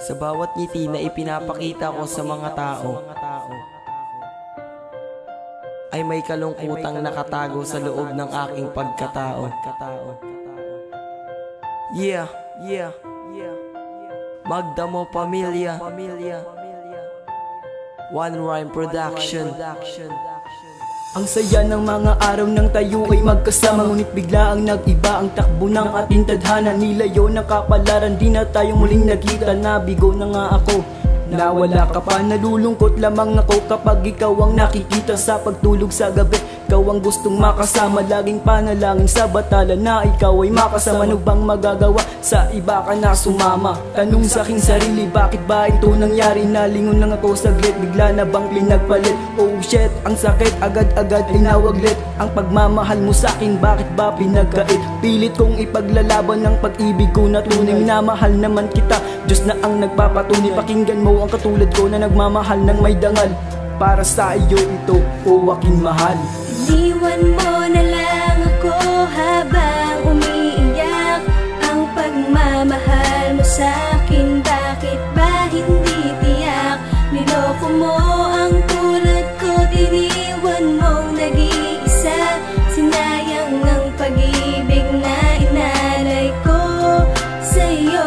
Sa bawat ngiti na ipinapakita ko sa mga tao ay may kalungkutang nakatago sa loob ng aking pagkatao. Yeah, yeah, yeah. Magda mo pamilya. One Rhyme Production. Ang saya ng mga araw ng tayo ay magkasama, ngunit bigla ang nag-iba ang takbo ng ating tadhana. Nilayo ng kapalaran, di na tayo muling nagkita. Nabigo na nga ako, nawala ka pa. Nalulungkot lamang ako kapag ikaw ang nakikita sa pagtulog sa gabi. Ikaw ang gustong makasama, laging panalangin sa batala na ikaw ay makasama. Ano bang magagawa? Sa iba ka na sumama. Tanong sa aking sarili, bakit ba ito nangyari? Nalingon lang ako saglit, bigla na bang pinagpalit? Oh shit, ang sakit, agad-agad inawaglit. Ang pagmamahal mo sa akin, bakit ba pinagkait? Pilit kong ipaglalaban ng pag-ibig ko na tunay. Minamahal naman kita, Diyos na ang nagpapatunay. Pakinggan mo ang katulad ko na nagmamahal ng may dangal. Para sa iyo ito, o aking mahal. Iniwan mo na lang ako habang umiiyak. Ang pagmamahal mo sa akin, bakit ba hindi tiyak? Niloko mo ang tulad ko, iniwan mong nag-iisa. Sinayang ang pag-ibig na inalay ko sa'yo.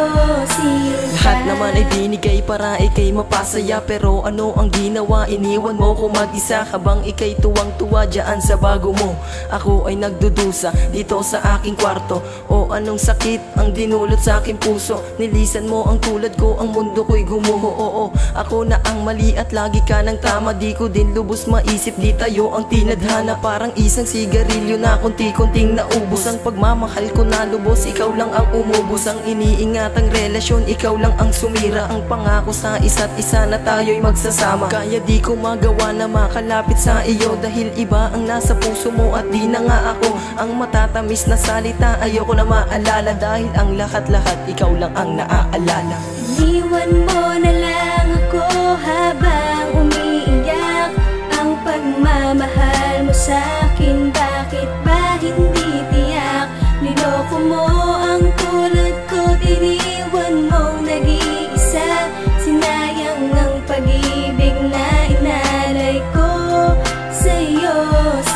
Lahat naman ay binigay para ikay mapasaya, pero ano ang ginawa? Iniwan mo ko mag-isa habang ikay tuwang-tuwa dyan sa bago mo. Ako ay nagdudusa dito sa aking kwarto. O anong sakit ang dinulot sa aking puso? Nilisan mo ang tulad ko, ang mundo ko'y gumuho. Oo, ako na ang mali at lagi ka ng tama. Di ko din lubos maisip, di tayo ang tinadhana. Parang isang sigarilyo na kunti-kunting naubos. Ang pagmamahal ko na lubos, ikaw lang ang umubos. Ang iniingatang relasyon, ikaw lang ang sumira. Ang pangako sa isa't isa na tayo'y magsasama, kaya di ko magawa na makalapit sa iyo. Dahil iba ang nasa puso mo at di na nga ako ang matatamis na salita. Ayoko na maalala dahil ang lahat-lahat ikaw lang ang naaalala. Iniwan mo na lang ako habang umiiyak. Ang pagmamahal mo sa akin, bakit ba hindi tiyak? Niloko mo ang tulad ko, iniwan mong nag-iisa. Sinayang ang pag-ibig na inalay ko sa'yo.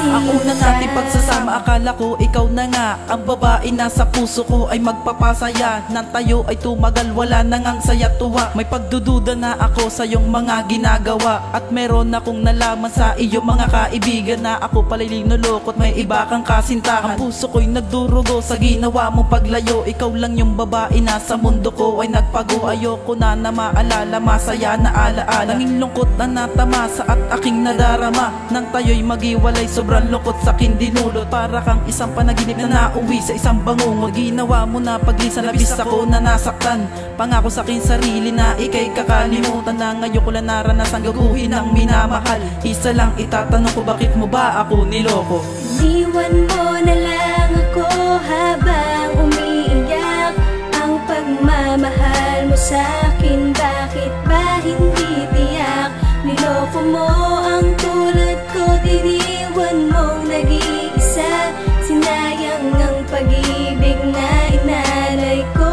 Ako na natin pagsasama, akala ko ikaw na nga ang babae na sa puso ko ay magpapasaya. Nang tayo ay tumagal, wala na ngang saya tuwa. May pagdududa na ako sa iyong mga ginagawa, at meron akong nalaman sa iyo mga kaibigan na ako pala'y linulokot, may iba kang kasintahan. Ang puso ko'y nagdurugo sa ginawa mong paglayo. Ikaw lang yung babae na sa mundo ko ay nagpago. Ayoko na na maalala, masaya na alaala. Nanging lungkot na natamasa at aking nadarama. Nang tayo'y magiwalay, sobrang lungkot sa'kin dinulot. Para kang isang panaginip na nauwi sa isang bangungot. Ginawa mo na paglisan, labis ako na nasaktan. Pangako sa'kin sarili na ika'y kakalimutan na. Ngayon ko lang naranasan gaguhin ang minamahal. Isa lang itatanong ko, bakit mo ba ako niloko? Iniwan mo na lang ako habang umiiyak. Ang pagmamahal mo sa akin, bakit ba hindi tiyak? Niloko mo ang tulad ko, iniwan mong nag-iisa. Sinayang ang pag-ibig na inalay ko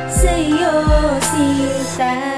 sa'yo, sinta.